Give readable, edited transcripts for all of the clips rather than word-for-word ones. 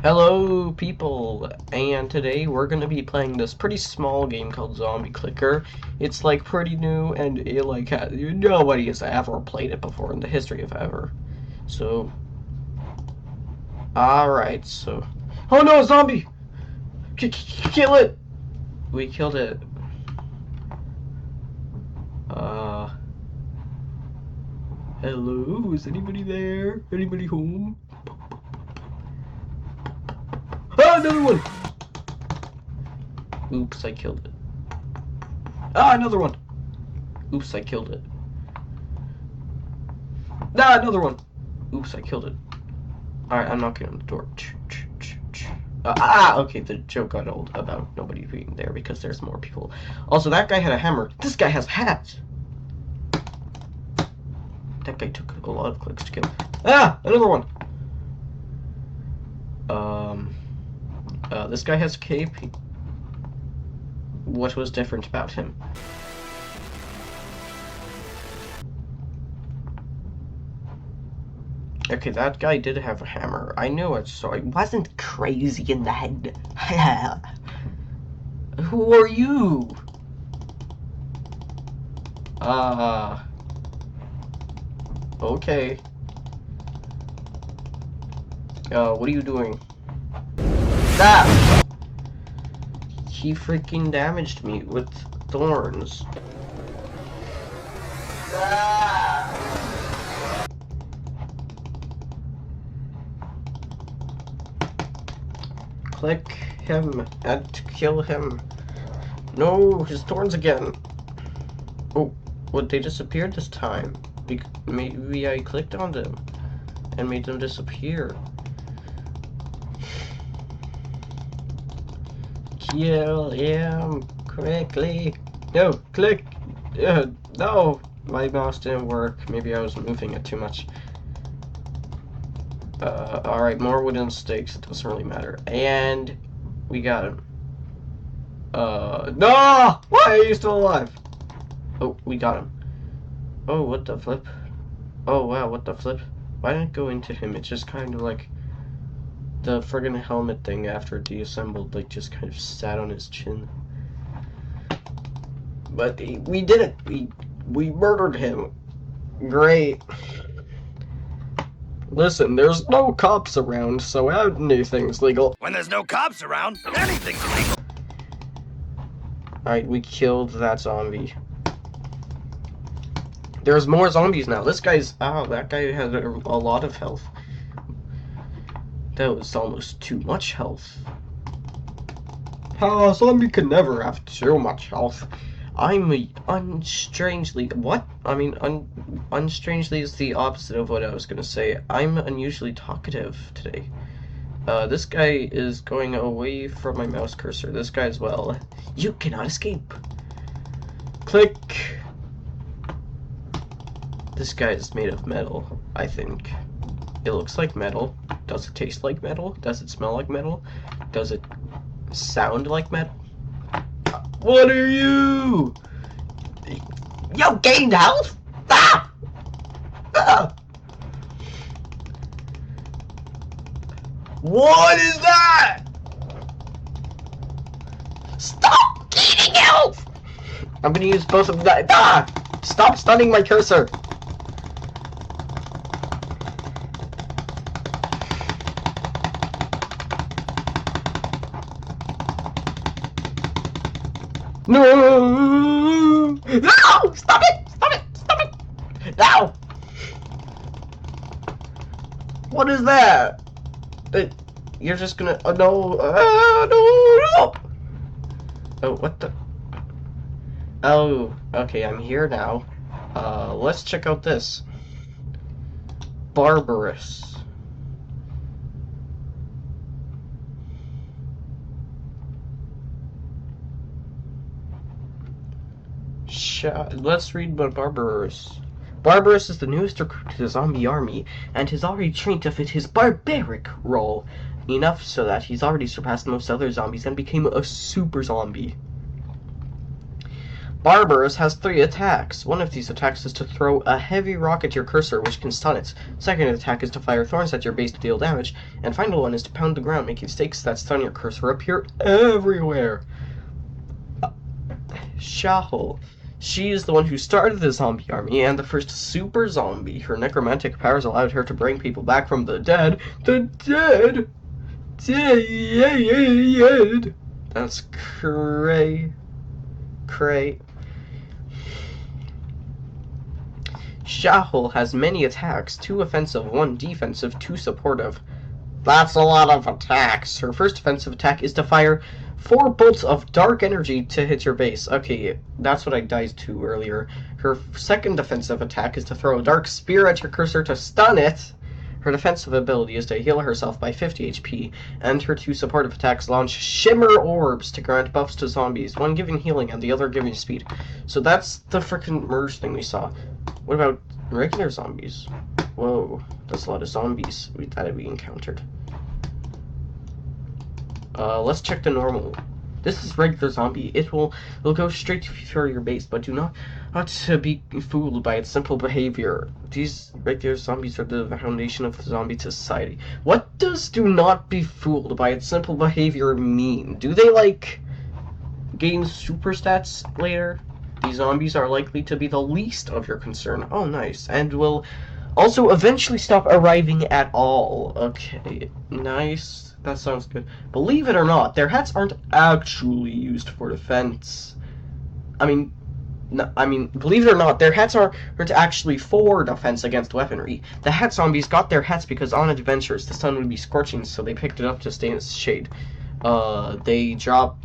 Hello people, and today we're going to be playing this pretty small game called Zombie Clicker. It's like pretty new, and it like nobody has ever played it before in the history of ever. So, alright, so... Oh no, zombie! Kill it! We killed it. Hello, is anybody there? Anybody home? Ah, another one! Oops, I killed it. Ah, another one! Oops, I killed it. Ah, another one! Oops, I killed it. Alright, I'm knocking on the door. Okay, the joke got old about nobody being there because there's more people. Also, that guy had a hammer. This guy has a hat! That guy took a lot of clicks to kill. Ah! Another one! This guy has a cape. What was different about him? Okay, that guy did have a hammer. I knew it, so I wasn't crazy in the head. Who are you? Okay. What are you doing? Ah! He freaking damaged me with thorns. Ah! Click him and kill him. No, his thorns again. Oh, well, they disappeared this time. Maybe I clicked on them and made them disappear. Kill him quickly. No, click. No, my mouse didn't work. Maybe I was moving it too much. Alright, more wooden stakes. It doesn't really matter. And we got him. No! Why are you still alive? Oh, we got him. Oh, what the flip? Oh, wow, what the flip? Why didn't it go into him? It's just kind of like the friggin' helmet thing after it deassembled, like, just kind of sat on his chin. But we did it! We murdered him. Great. Listen, there's no cops around, so anything's legal. When there's no cops around, anything's legal. Alright, we killed that zombie. There's more zombies now. This guy's... Oh, that guy had a lot of health. That was almost too much health. A zombie can never have too much health. I'm unstrangely... What? I mean, unstrangely is the opposite of what I was gonna say. I'm unusually talkative today. This guy is going away from my mouse cursor. This guy as well. You cannot escape. Click. This guy is made of metal, I think. It looks like metal. Does it taste like metal? Does it smell like metal? Does it sound like metal? What are you? You gained health? Ah! Ah! What is that? Stop gaining health! I'm gonna use both of that. Ah! Stop stunning my cursor. No! No! Stop it! Stop it! Stop it! No! What is that? You're just gonna... Oh, no! No! Oh, what the... Oh, okay, I'm here now. Let's check out this. Barbarous. Let's read about Barbarous. Barbarous is the newest recruit to the zombie army, and is already trained to fit his barbaric role. Enough so that he's already surpassed most other zombies and became a super zombie. Barbarous has 3 attacks. One of these attacks is to throw a heavy rock at your cursor, which can stun it. Second attack is to fire thorns at your base to deal damage. And final one is to pound the ground, making stakes that stun your cursor appear everywhere. Shahul. She is the one who started the zombie army and the first super zombie. Her necromantic powers allowed her to bring people back from the dead. The dead? Dead. That's cray. Shahul has many attacks, 2 offensive, 1 defensive, 2 supportive. That's a lot of attacks. Her first offensive attack is to fire 4 bolts of dark energy to hit your base. Okay, that's what I died to earlier. Her second offensive attack is to throw a dark spear at your cursor to stun it. Her defensive ability is to heal herself by 50 HP, and her 2 supportive attacks launch shimmer orbs to grant buffs to zombies, one giving healing and the other giving speed. So that's the frickin' merge thing we saw. What about regular zombies? Whoa, that's a lot of zombies that we encountered. Let's check the normal. This is regular zombie. It'll go straight for your base, but do not to be fooled by its simple behavior. These regular zombies are the foundation of the zombie society. What does do not be fooled by its simple behavior mean? Do they, like, gain super stats later? These zombies are likely to be the least of your concern. Oh, nice. And will also eventually stop arriving at all. Okay, nice. That sounds good. Believe it or not, their hats aren't actually used for defense. I mean, believe it or not, their hats aren't actually for defense against weaponry. The hat zombies got their hats because on adventures the sun would be scorching, so they picked it up to stay in its shade. They drop...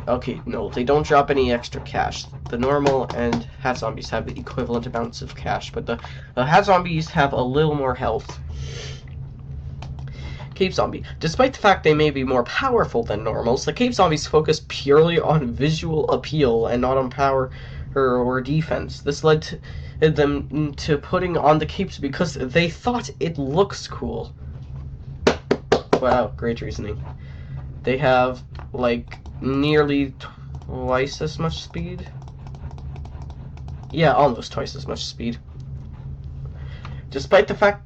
okay, no, they don't drop any extra cash. The normal and hat zombies have the equivalent amounts of cash, but the hat zombies have a little more health. Cave Zombie. Despite the fact they may be more powerful than normals, the Cave Zombies focus purely on visual appeal and not on power or defense. This led to them to putting on the capes because they thought it looks cool. Wow, great reasoning. They have, like, nearly twice as much speed. Yeah, almost twice as much speed. Despite the fact...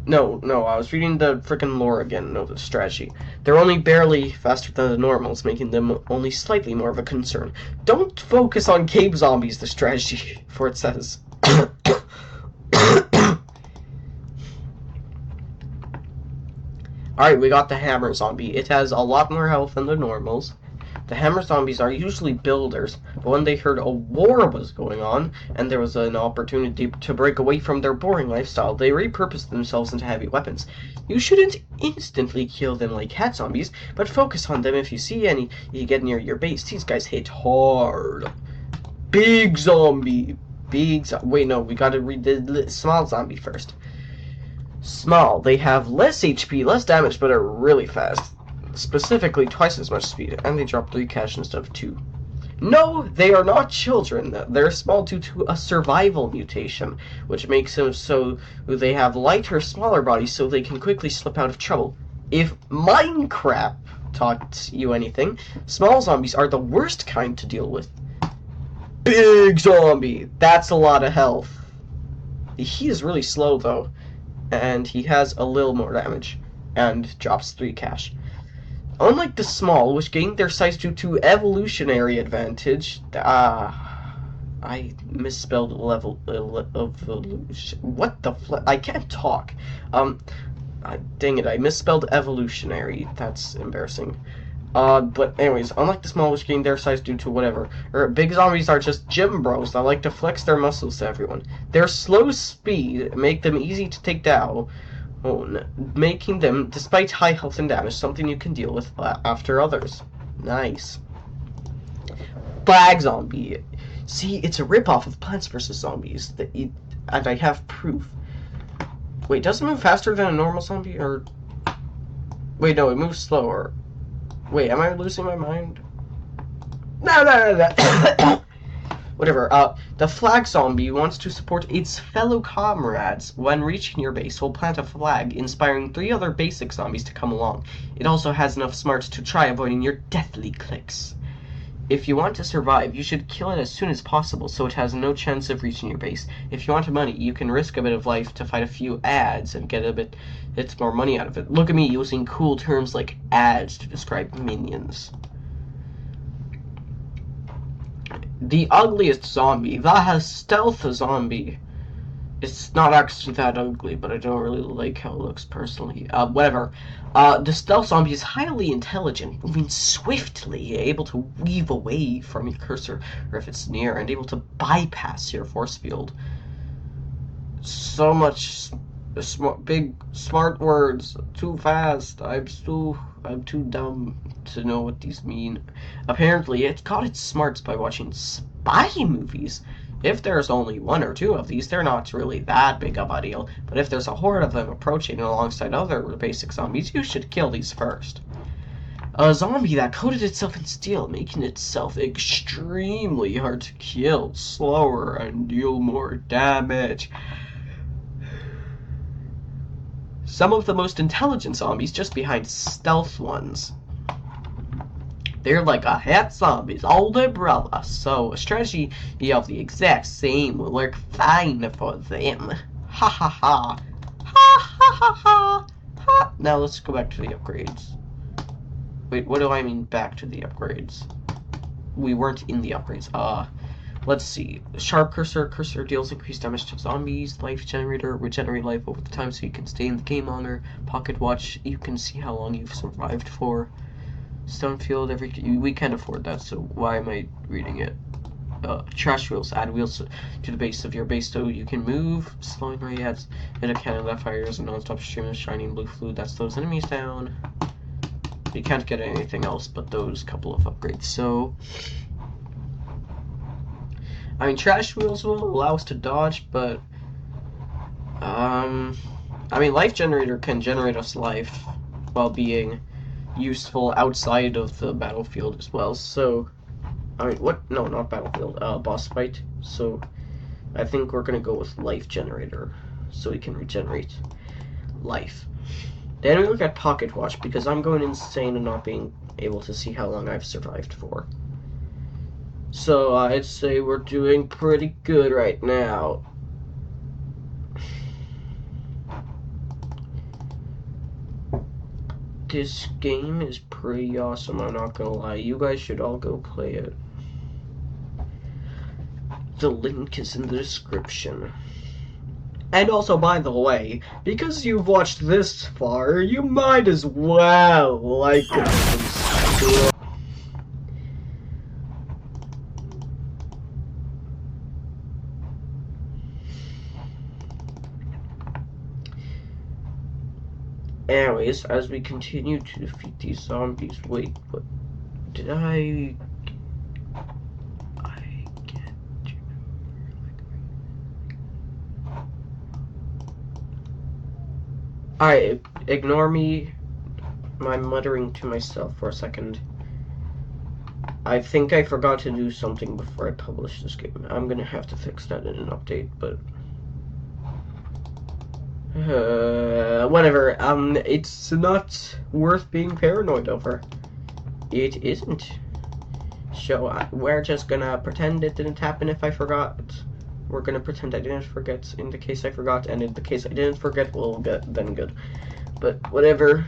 No, I was reading the frickin' lore again, no, the strategy. They're only barely faster than the normals, making them only slightly more of a concern. Don't focus on cave zombies, the strategy, for it says. Alright, we got the hammer zombie. It has a lot more health than the normals. The hammer zombies are usually builders, but when they heard a war was going on, and there was an opportunity to break away from their boring lifestyle, they repurposed themselves into heavy weapons. You shouldn't instantly kill them like hat zombies, but focus on them if you see any you get near your base. These guys hit hard. Big zombie. Wait, no, we gotta read the small zombie first. Small. They have less HP, less damage, but are really fast. Specifically twice as much speed, and they drop 3 cash instead of 2. No, they are not children. They're small due to a survival mutation, which makes them so they have lighter, smaller bodies so they can quickly slip out of trouble. If Minecraft taught you anything, small zombies are the worst kind to deal with. Big zombie! That's a lot of health. He is really slow, though, and he has a little more damage, and drops 3 cash. Unlike the small, which gained their size due to evolutionary advantage, I misspelled evolution. What the I can't talk. Dang it, I misspelled evolutionary. That's embarrassing. But anyways, unlike the small, which gained their size due to whatever, big zombies are just gym bros that like to flex their muscles to everyone. Their slow speed make them easy to take down, making them, despite high health and damage, something you can deal with after others. Nice. Bag Zombie. See, it's a ripoff of Plants vs. Zombies, and I have proof. Wait, does it move faster than a normal zombie, or... Wait, no, it moves slower. Wait, am I losing my mind? No. Whatever, the flag zombie wants to support its fellow comrades. When reaching your base, will plant a flag, inspiring 3 other basic zombies to come along. It also has enough smarts to try avoiding your deathly clicks. If you want to survive, you should kill it as soon as possible so it has no chance of reaching your base. If you want money, you can risk a bit of life to fight a few ads and get a bit more money out of it. Look at me using cool terms like ads to describe minions. The ugliest zombie. The stealth zombie. It's not actually that ugly, but I don't really like how it looks personally. Whatever. The stealth zombie is highly intelligent, moving swiftly, able to weave away from your cursor, or if it's near, and able to bypass your force field. So much big, smart words. Too fast. I'm too dumb to know what these mean. Apparently, it got its smarts by watching spy movies. If there's only one or two of these, they're not really that big of a deal, but if there's a horde of them approaching alongside other basic zombies, you should kill these first. A zombie that coated itself in steel, making itself extremely hard to kill, slower, and deal more damage. Some of the most intelligent zombies just behind stealth ones. They're like a hat zombie's older brother, so a strategy of the exact same will work fine for them. Ha ha ha. Ha ha ha ha. Ha. Now let's go back to the upgrades. Wait, what do I mean back to the upgrades? We weren't in the upgrades. Let's see. Sharp cursor. Cursor deals increased damage to zombies. Life generator. Regenerate life over the time so you can stay in the game longer. Pocket watch. You can see how long you've survived for. Stone field, we can't afford that, so why am I reading it? Trash wheels, add wheels to the base of your base so you can move. Slowing ray adds in a cannon that fires a non-stop stream of shining blue fluid that slows enemies down. You can't get anything else but those couple of upgrades, so I mean trash wheels will allow us to dodge, but I mean life generator can generate us life while being useful outside of the battlefield as well, so I mean what? No, not battlefield, boss fight. So I think we're gonna go with life generator so we can regenerate life. Then we look at pocket watch because I'm going insane and not being able to see how long I've survived for. So I'd say we're doing pretty good right now. This game is pretty awesome, I'm not gonna lie. You guys should all go play it. The link is in the description. And also, by the way, because you've watched this far, you might as well like it. Anyways, as we continue to defeat these zombies, wait, what did I get? Alright, ignore me, my muttering to myself for a second. I think I forgot to do something before I publish this game. I'm gonna have to fix that in an update, but whatever. It's not worth being paranoid over. It isn't. So we're just gonna pretend it didn't happen if I forgot. We're gonna pretend I didn't forget in the case I forgot, and in the case I didn't forget, we'll get then good. But whatever.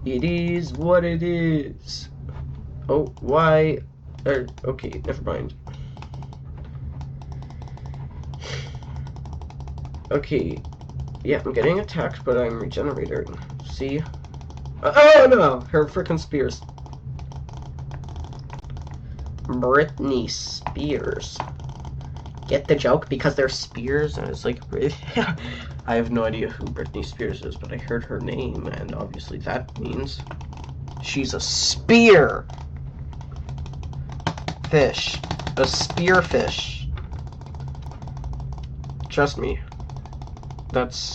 It is what it is. Oh, why? Okay, never mind. Okay. Yeah, I'm getting attacked, but I'm regenerating. See? Oh no! Her frickin' spears. Britney Spears. Get the joke? Because they're spears? And it's like, I have no idea who Britney Spears is, but I heard her name, and obviously that means she's a spear fish. A spearfish. Trust me. That's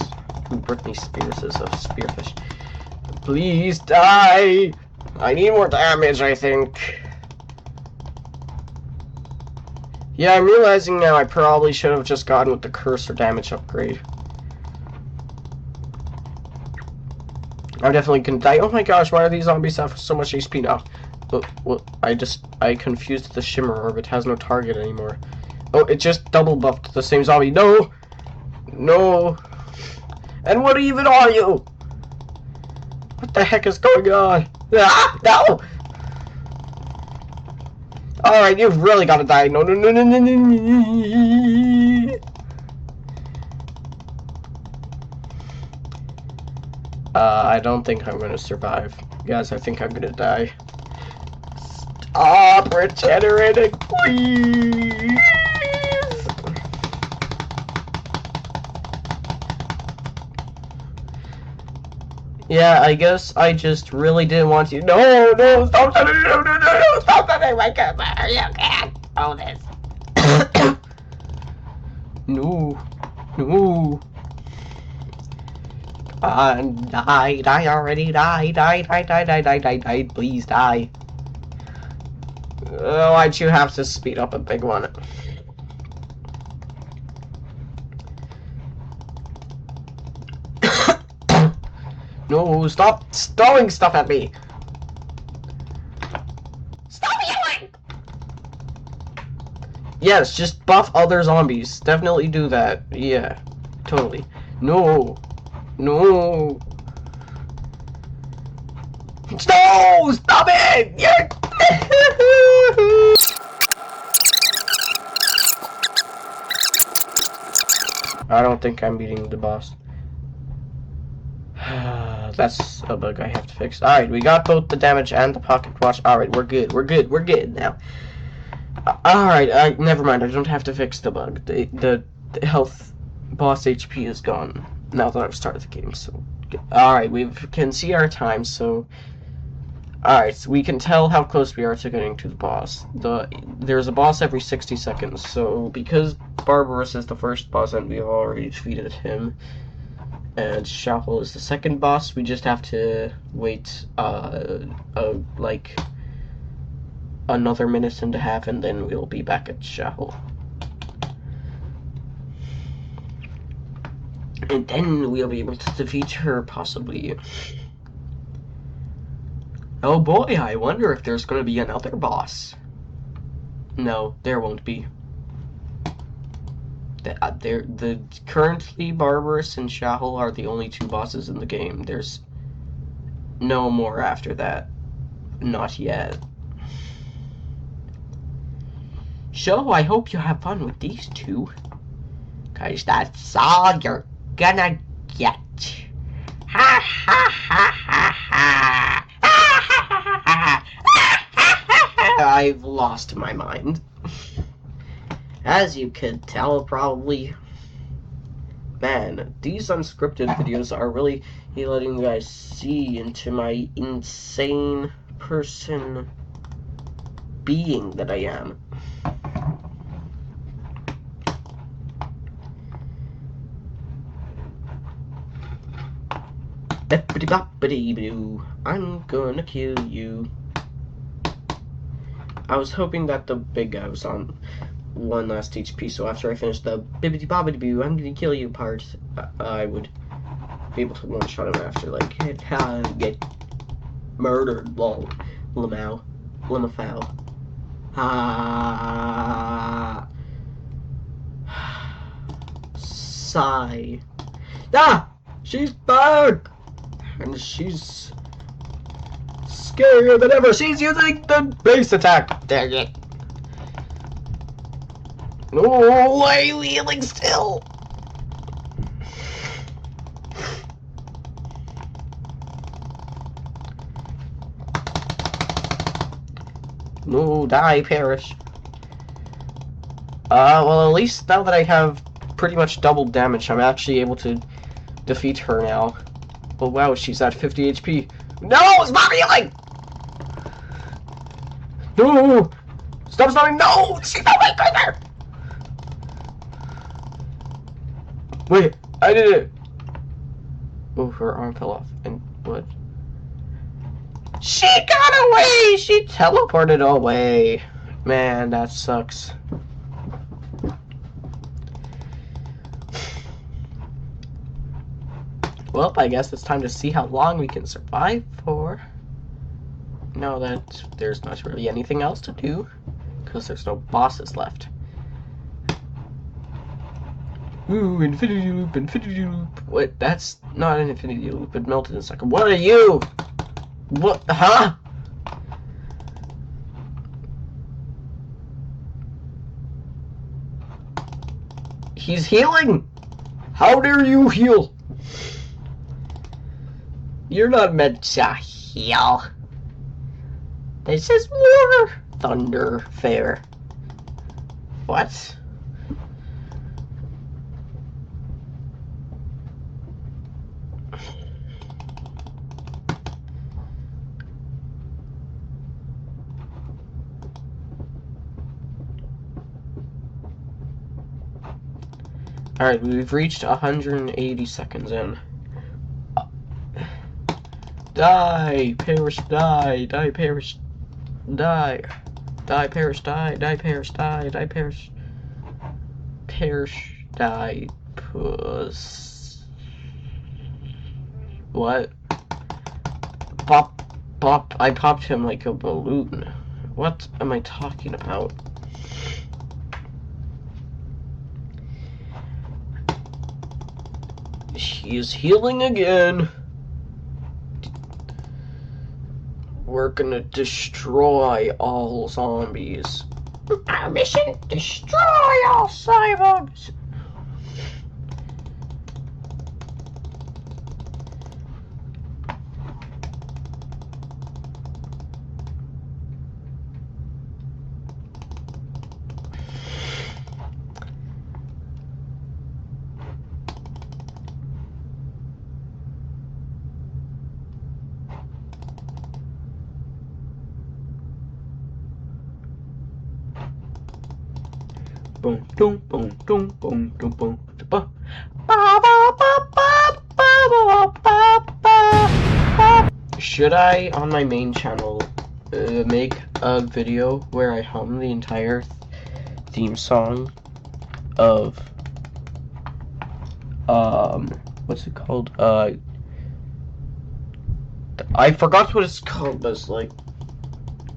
who Britney Spears is, a spearfish. Please die! I need more damage, I think. Yeah, I'm realizing now I probably should have just gotten with the cursor damage upgrade. I'm definitely gonna die. Oh my gosh, why are these zombies have so much HP now? Well, I confused the shimmer orb. It has no target anymore. Oh, it just double buffed the same zombie. No! No! And what even are you? What the heck is going on? Ah! No! Alright, you've really gotta die. No, no, no, no, no, no, no. I don't think I'm gonna survive. Guys, I think I'm gonna die. Stop regenerating, please! Yeah, I guess I just really didn't want to. No, no, stop! No, no, no, no, no, stop! My God, you can't hold this. No, no. Die already, die, please die. Why'd you have to speed up a big one? No, stop throwing stuff at me! Stop yelling! Yes, just buff other zombies. Definitely do that. Yeah, totally. No! No! No! Stop it! You're... I don't think I'm beating the boss. That's a bug I have to fix. Alright, we got both the damage and the pocket watch. Alright, we're good. We're good now. Alright, never mind. I don't have to fix the bug. The health boss HP is gone now that I've started the game. So, alright, we can see our time. So, alright, so we can tell how close we are to getting to the boss. There's a boss every 60 seconds. So, because Barbarous is the first boss and we've already defeated him, and Shuffle is the second boss, we just have to wait like another minute and a half, and then we'll be back at Shuffle. And then we'll be able to defeat her, possibly. Oh boy, I wonder if there's going to be another boss. No, there won't be. Currently Barbarous and Shahul are the only two bosses in the game. There's no more after that. Not yet. So I hope you have fun with these two, 'cause that's all you're gonna get. Ha ha ha ha ha. I've lost my mind. As you could tell, probably. Man, these unscripted videos are really letting you guys see into my insane person being that I am. Bippity-boppity-boo, I'm gonna kill you. I was hoping that the big guy was on one last HP, so after I finish the bippity-boppity-boo, I'm gonna kill you part, I would be able to one-shot him after, like, get murdered, lol. Lamau. Lamafau. Sigh. Ah! She's back! And she's scarier than ever. She's using the base attack. Dang it. No, I'm healing still. No, die, perish. Well, at least now that I have pretty much double damage, I'm actually able to defeat her now. Oh wow, she's at 50 HP. No, stop healing! No! Stop stopping! No! She's not right there! Wait, I did it! Oh, her arm fell off. And what? She got away! She teleported away. Man, that sucks. Well, I guess it's time to see how long we can survive for. now that there's not really anything else to do, because there's no bosses left. Ooh, infinity loop, infinity loop. What? That's not an infinity loop. It melted in a second. What are you? What? Huh? He's healing! How dare you heal? You're not meant to heal. This is more thunder fair. What? Alright, we've reached 180 seconds in. Die, perish, die, die, perish, die. Die, perish, die, die, perish, die, die, perish. Perish, die, puss. What? Pop, pop, I popped him like a balloon. What am I talking about? He is healing again. We're gonna destroy all zombies. Our mission: destroy all cyborgs. Boom, boom, boom, boom, boom, boom, boom, boom. Should I, on my main channel, make a video where I hum the entire theme song of, what's it called? I forgot what it's called, but it's like,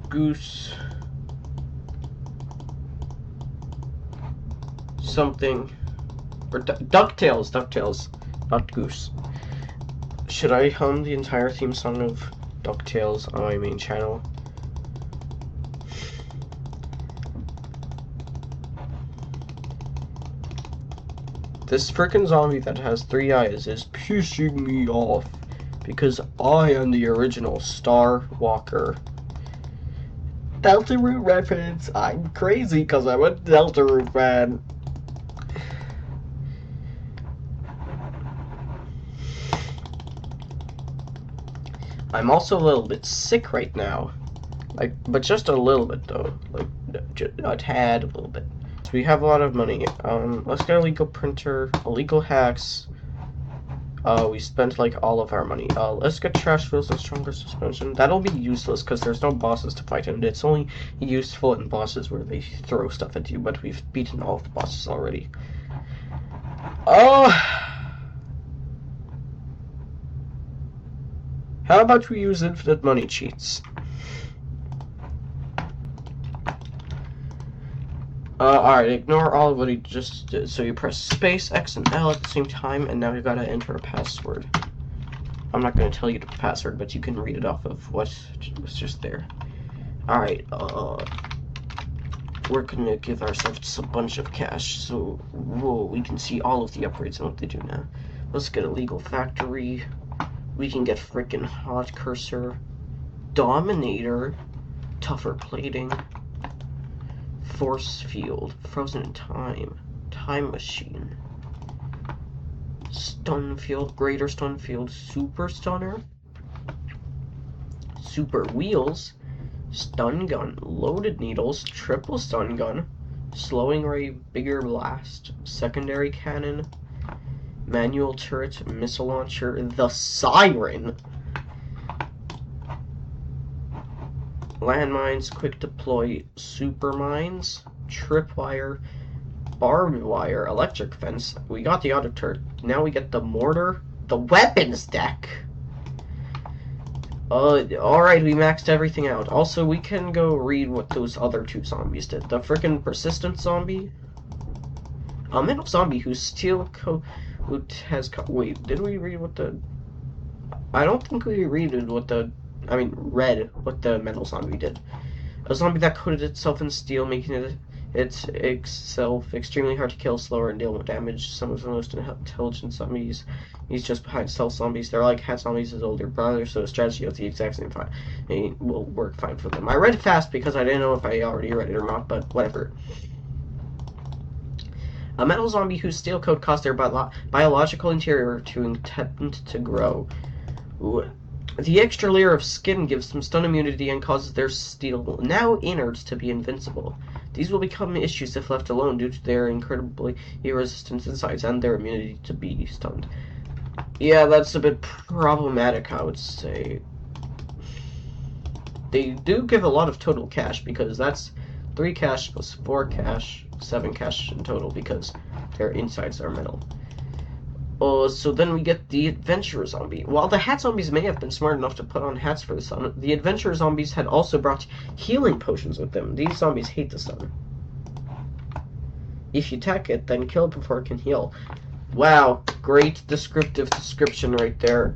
Goose... something, or DuckTales, not Goose. Should I hum the entire theme song of DuckTales on my main channel? This frickin' zombie that has 3 eyes is pissing me off because I am the original Star Walker. Deltarune reference. I'm crazy because I'm a Deltarune fan. I'm also a little bit sick right now, like, but just a little bit though, like a tad, a little bit. So we have a lot of money. Let's get a legal printer, illegal hacks. We spent like all of our money. Let's get trash wheels and stronger suspension. That'll be useless because there's no bosses to fight, and it's only useful in bosses where they throw stuff at you. But we've beaten all of the bosses already. How about we use infinite money cheats? Alright, ignore all of what he just did. So you press space, X, and L at the same time, and now you've got to enter a password. I'm not going to tell you the password, but you can read it off of what was just there. Alright, we're going to give ourselves a bunch of cash, so we can see all of the upgrades and what they do now. Let's get a legal factory. We can get frickin' hot cursor, dominator, tougher plating, force field, frozen in time, time machine, stun field, greater stun field, super stunner, super wheels, stun gun, loaded needles, triple stun gun, slowing ray, bigger blast, secondary cannon, manual turret, missile launcher, the siren, landmines, quick deploy, super mines, tripwire, barbed wire, electric fence. We got the auto turret. Now we get the mortar, the weapons deck. Alright, we maxed everything out. Also, we can go read what those other two zombies did. The frickin' persistent zombie. A mental zombie whose steel coat wait, did we read what the... I don't think we read what the... read what the mental zombie did. A zombie that coated itself in steel, making it itself extremely hard to kill, slower, and deal more damage. Some of the most intelligent zombies. He's just behind stealth zombies. They're like hat zombies, his older brother, so the strategy of the exact same time it will work fine for them. I read fast because I didn't know if I already read it or not, but whatever. A metal zombie whose steel coat caused their biological interior to attempt to grow. Ooh. The extra layer of skin gives them stun immunity and causes their steel, now innards, to be invincible. These will become issues if left alone due to their incredibly resistant insides and their immunity to be stunned. Yeah, that's a bit problematic, I would say. They do give a lot of total cash, because that's 3 cash plus 4 cash, 7 cash in total, because their insides are metal. So then we get the adventurer zombie. While the hat zombies may have been smart enough to put on hats for the sun, the adventurer zombies had also brought healing potions with them. These zombies hate the sun. If you attack it, then kill it before it can heal. Wow, great descriptive description right there.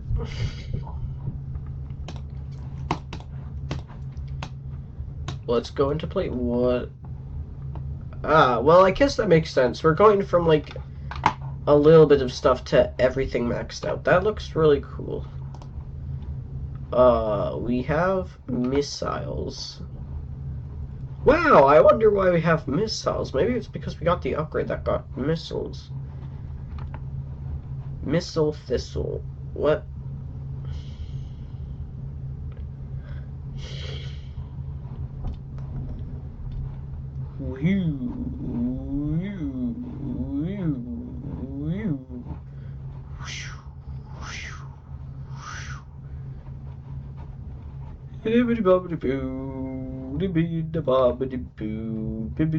Let's go into play. What? Well, I guess that makes sense. We're going from, like, a little bit of stuff to everything maxed out. That looks really cool. We have missiles. Wow, I wonder why we have missiles. Maybe it's because we got the upgrade that got missiles. Missile thistle. What?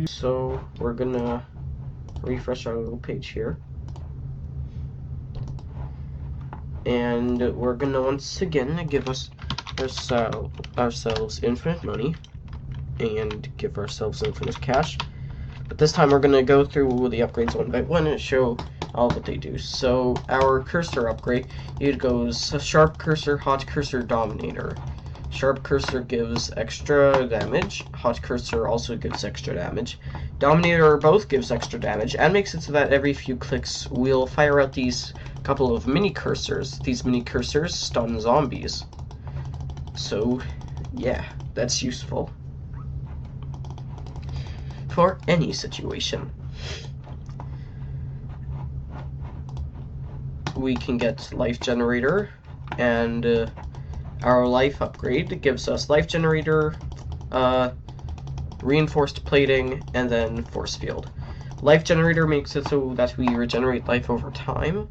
So we're gonna refresh our little page here, and we're gonna once again give ourselves infinite money and give ourselves infinite cash. But this time we're gonna go through the upgrades one by one and show all that they do. So our cursor upgrade, it goes sharp cursor, hot cursor, dominator. Sharp cursor gives extra damage. Hot cursor also gives extra damage. Dominator both gives extra damage and makes it so that every few clicks we'll fire out these couple of mini cursors. These mini cursors stun zombies. So yeah, that's useful for any situation. We can get life generator, and our life upgrade gives us life generator, reinforced plating, and then force field. Life generator makes it so that we regenerate life over time.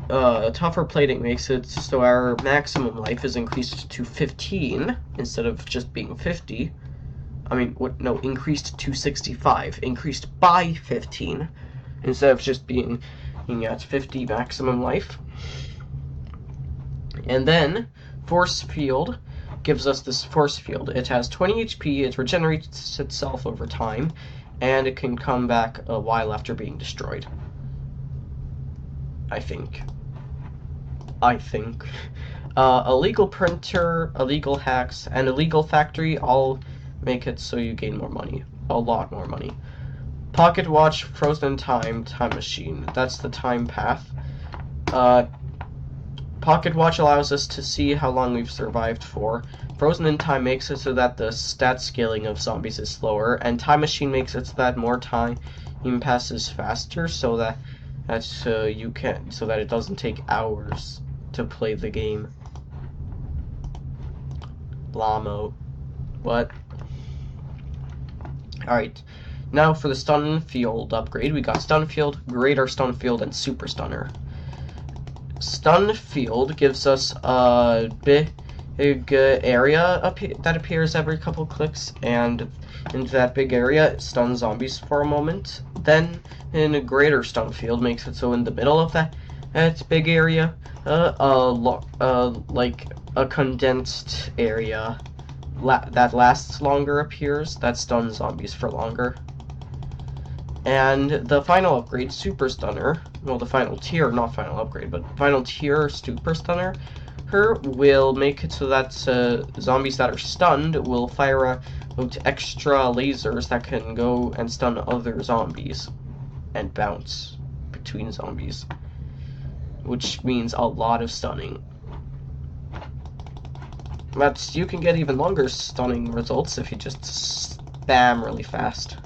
Tougher plating makes it so our maximum life is increased to 15 instead of just being 50. No, increased to 65. Increased by 15 instead of just being at 50 maximum life. And then force field gives us this force field. It has 20 HP, it regenerates itself over time, and it can come back a while after being destroyed. I think. Illegal printer, illegal hacks, and illegal factory all make it so you gain more money. A lot more money. Pocket watch, frozen time, time machine. That's the time path. Pocket watch allows us to see how long we've survived for. Frozen in time makes it so that the stat scaling of zombies is slower, and time machine makes it so that more time passes faster, so that it doesn't take hours to play the game. Blamo. What? Alright. Now for the stun field upgrade, we got stun field, greater stun field, and super stunner. Stun field gives us a big area that appears every couple clicks, and in that big area it stuns zombies for a moment. Then in a greater stun field makes it so in the middle of that It's big area, like a condensed area that lasts longer appears, that stuns zombies for longer. And the final upgrade, Super Stunner, well, the final tier, not final upgrade, but final tier Super Stunner, her will make it so that zombies that are stunned will fire out extra lasers that can go and stun other zombies and bounce between zombies, which means a lot of stunning. But you can get even longer stunning results if you just spam really fast.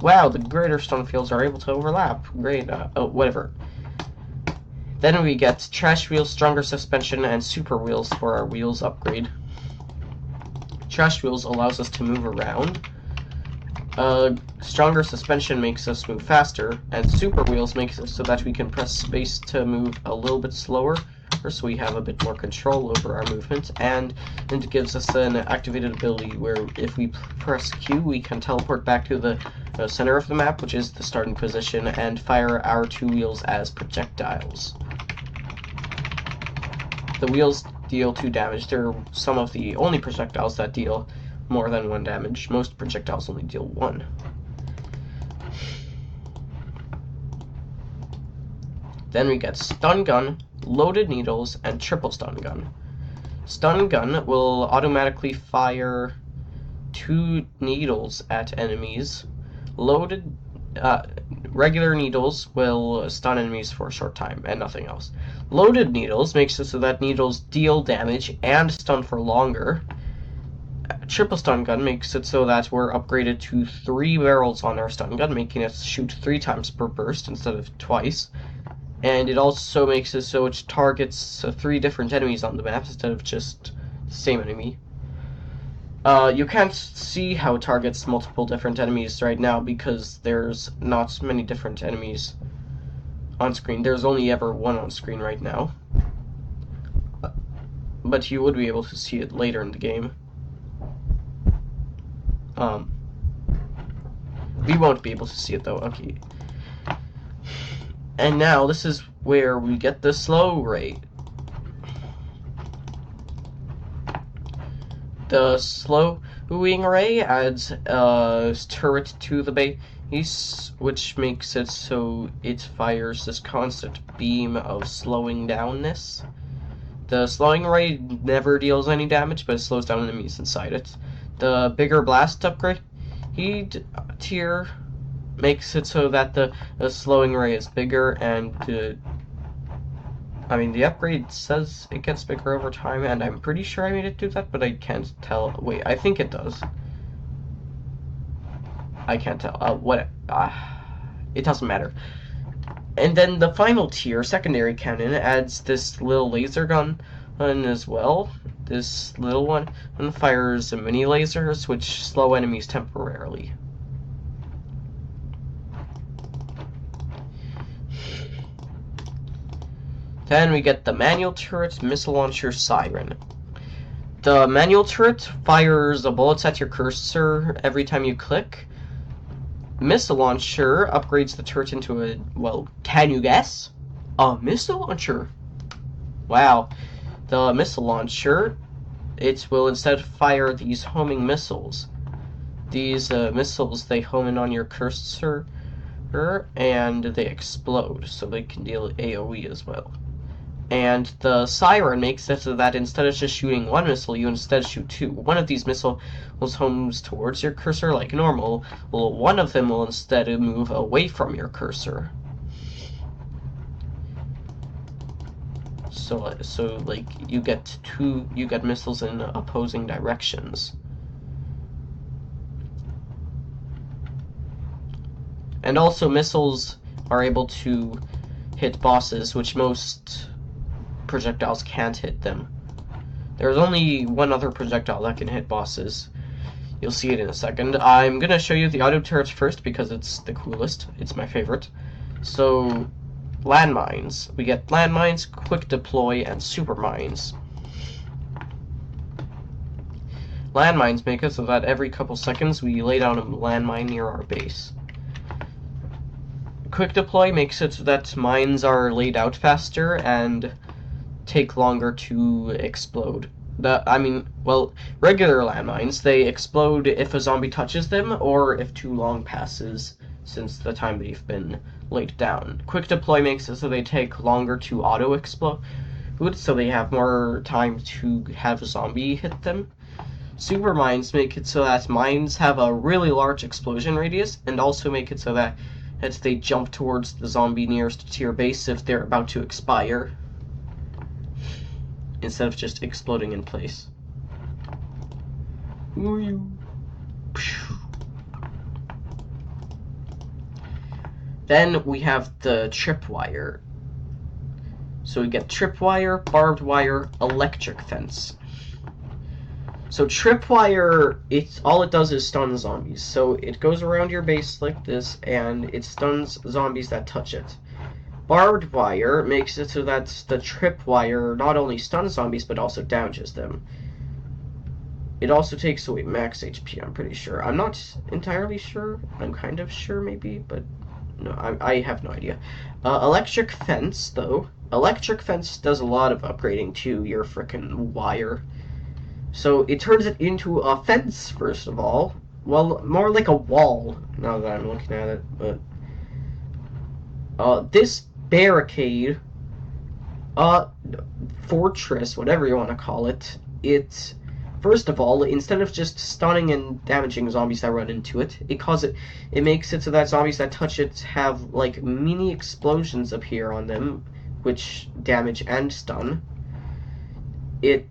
Wow, the greater stun fields are able to overlap. Great, whatever. Then we get trash wheels, stronger suspension, and super wheels for our wheels upgrade. Trash wheels allows us to move around. Stronger suspension makes us move faster, and super wheels makes it so that we can press space to move a little bit slower, so we have a bit more control over our movement, and it gives us an activated ability where if we press Q, we can teleport back to the center of the map, which is the starting position, and fire our two wheels as projectiles. The wheels deal 2 damage. They're some of the only projectiles that deal more than 1 damage. Most projectiles only deal 1. Then we get Stun Gun, Loaded Needles, and Triple Stun Gun. Stun Gun will automatically fire 2 needles at enemies. Regular needles will stun enemies for a short time, and nothing else. Loaded Needles makes it so that needles deal damage and stun for longer. Triple Stun Gun makes it so that we're upgraded to 3 barrels on our stun gun, making it shoot 3 times per burst instead of twice. And it also makes it so it targets 3 different enemies on the map instead of just the same enemy. You can't see how it targets multiple different enemies right now because there's not many different enemies on screen. There's only ever one on screen right now. But you would be able to see it later in the game. We won't be able to see it though. Okay. And now this is where we get the slow rate. The slowing ray adds a turret to the base, which makes it so it fires this constant beam of slowing downness. The slowing ray never deals any damage, but it slows down enemies inside it. The bigger blast upgrade tier makes it so that the slowing ray is bigger, and the upgrade says it gets bigger over time, and I'm pretty sure I made it do that, but I can't tell. Wait, I think it does. I can't tell. It doesn't matter. And then the final tier, secondary cannon, adds this little laser gun as well. This little one, and fires mini lasers, which slow enemies temporarily. Then we get the manual turret, missile launcher, siren. The manual turret fires bullets at your cursor every time you click. Missile launcher upgrades the turret into a, well, can you guess? A missile launcher. Wow. The missile launcher, it will instead fire these homing missiles. These missiles, they home in on your cursor and they explode, so they can deal AoE as well. And the siren makes it so that instead of just shooting 1 missile, you instead shoot 2. One of these missiles homes towards your cursor like normal, while one of them will instead move away from your cursor. So like you get missiles in opposing directions. And also missiles are able to hit bosses, which most projectiles can't hit them. There's only one other projectile that can hit bosses. You'll see it in a second. I'm gonna show you the auto turrets first because it's the coolest. It's my favorite. So, landmines. We get landmines, quick deploy, and super mines. Landmines make it so that every couple seconds we lay down a landmine near our base. quick deploy makes it so that mines are laid out faster and take longer to explode. Regular landmines, they explode if a zombie touches them or if too long passes since the time they've been laid down. Quick deploy makes it so they take longer to auto-explode, so they have more time to have a zombie hit them. Super mines make it so that mines have a really large explosion radius, and also make it so that they jump towards the zombie nearest to your base if they're about to expire, instead of just exploding in place. Then we have the tripwire. So we get tripwire, barbed wire, electric fence. So tripwire, all it does is stun zombies. So it goes around your base like this, and it stuns zombies that touch it. Barbed wire makes it so that the tripwire not only stuns zombies, but also damages them. It also takes away max HP, I'm pretty sure. I'm not entirely sure. I'm kind of sure, maybe, but no, I have no idea. Electric fence, though. Electric fence does a lot of upgrading to your frickin' wire. So it turns it into a fence, first of all. Well, more like a wall, now that I'm looking at it. But this barricade, fortress, whatever you want to call it, first of all, instead of just stunning and damaging zombies that run into it, it makes it so that zombies that touch it have like mini explosions appear on them, which damage and stun. It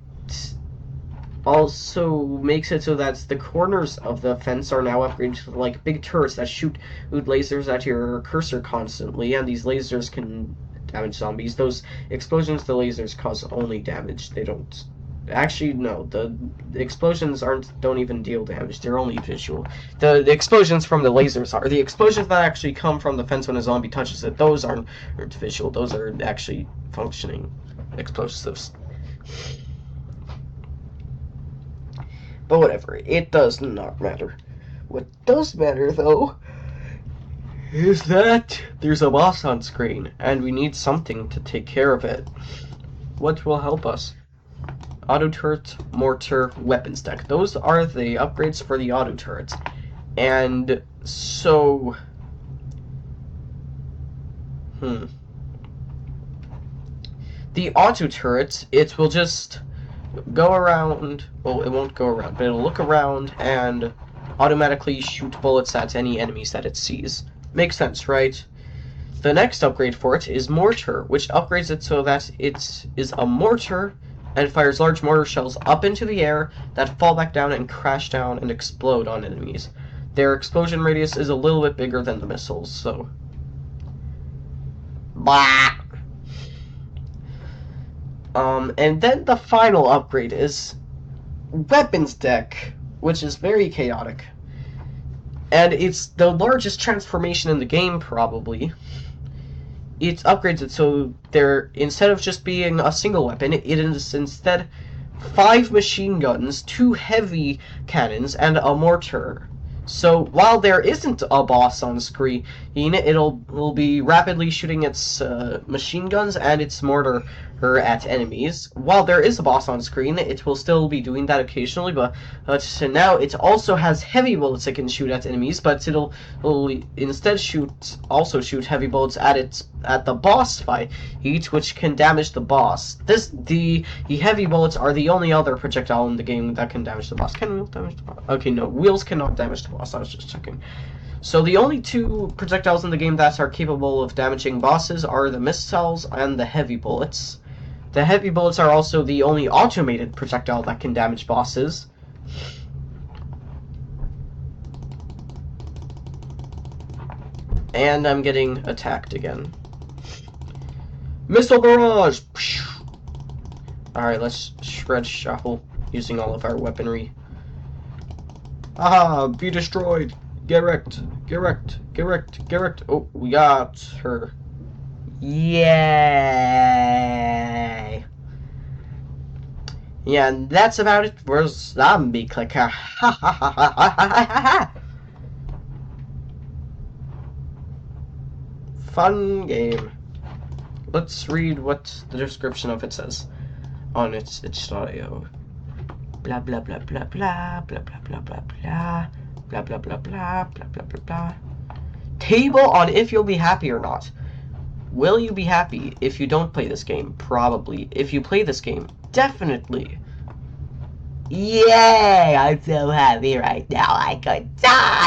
also makes it so that the corners of the fence are now upgraded to like big turrets that shoot lasers at your cursor constantly, and these lasers can damage zombies. Those explosions, the lasers cause only damage. They don't. Actually, no. The explosions don't even deal damage. They're only visual. The explosions from the lasers are. The explosions that actually come from the fence when a zombie touches it, those aren't visual. Those are actually functioning explosives. But whatever, it does not matter. What does matter, though, is that there's a boss on screen, and we need something to take care of it. What will help us? Auto turret, mortar, weapons deck. Those are the upgrades for the auto turrets. And so... The auto turret, it will just go around, well, it won't go around, but it'll look around and automatically shoot bullets at any enemies that it sees. Makes sense, right? The next upgrade for it is mortar, which upgrades it so that it is a mortar and fires large mortar shells up into the air that fall back down and crash down and explode on enemies. Their explosion radius is a little bit bigger than the missiles, so... Blah! And then the final upgrade is weapons deck, which is very chaotic. And it's the largest transformation in the game, probably. It upgrades it so instead of just being a single weapon, it is instead 5 machine guns, 2 heavy cannons, and a mortar. So while there isn't a boss on screen, it'll be rapidly shooting its machine guns and its mortar at enemies. While there is a boss on screen, it will still be doing that occasionally, but now it also has heavy bullets it can shoot at enemies, but it'll instead also shoot heavy bullets at the boss fight, which can damage the boss. The heavy bullets are the only other projectile in the game that can damage the boss. Can wheels damage the boss? Okay, no, wheels cannot damage the boss. I was just checking. So the only 2 projectiles in the game that are capable of damaging bosses are the missiles and the heavy bullets. The heavy bullets are also the only automated projectile that can damage bosses. And I'm getting attacked again. Missile barrage! Alright, let's shred shuffle using all of our weaponry. Ah, be destroyed! Get wrecked! Get wrecked! Get wrecked! Get wrecked! Oh, we got her. Yay! Yeah, and that's about it for Zombie Clicker. Ha ha ha ha ha ha ha! fun game. Let's read what the description of it says on itch.io. Blah blah blah blah blah blah blah blah blah blah blah blah blah blah blah blah blah blah. Table on if you'll be happy or not. Will you be happy if you don't play this game? Probably. If you play this game, definitely. Yay! I'm so happy right now I could die!